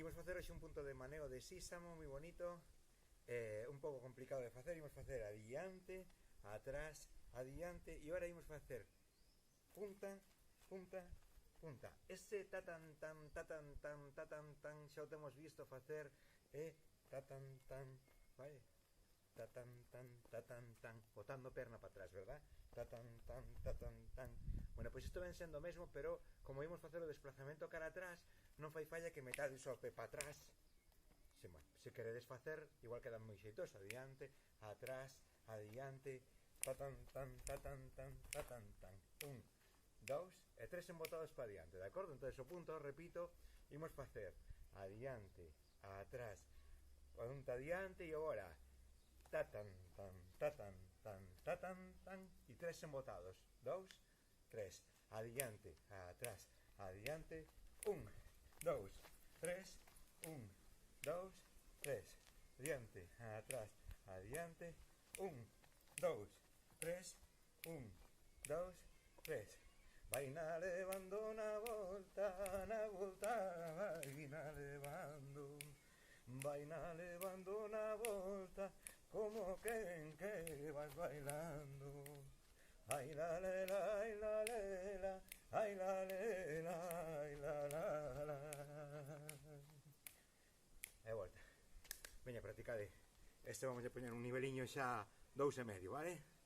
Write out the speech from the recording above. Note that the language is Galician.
Imos facer hoxe un punto de maneo de sísamo moi bonito, un pouco complicado de facer. Imos facer adiante, atrás, adiante, e agora imos facer punta, punta, punta. Ese tatan tan, tatan tan, tatan tan, xa o temos visto facer, tatan tan, vale? Tatan tan, botando perna para atrás, verdad? Tatan tan. Bueno, pois isto ven sendo o mesmo, pero como imos facer o desplazamento cara atrás, non fai falla que metades o pé para atrás. Se queredes facer, igual quedan moi xeitoso, adiante, atrás, adiante, tatan tan, un, dous e tres embotados para adiante, de acordo? Entón, o punto, repito, imos facer adiante, atrás, punta adiante e agora tatan tan e tres embotados, 2, 3, adiante, atrás, adiante, 1, 2, 3, 1, 2, 3, adiante, atrás, adiante, 1, 2, 3, 1, 2, 3. Vaina levando na volta, vaina levando na volta, como quen que vas bailando. Ai la lela, ai la lela, ai la lela, ai la la. E volta. Veña, practicade. Este vamos a poñer un niveliño xa 2,5, vale?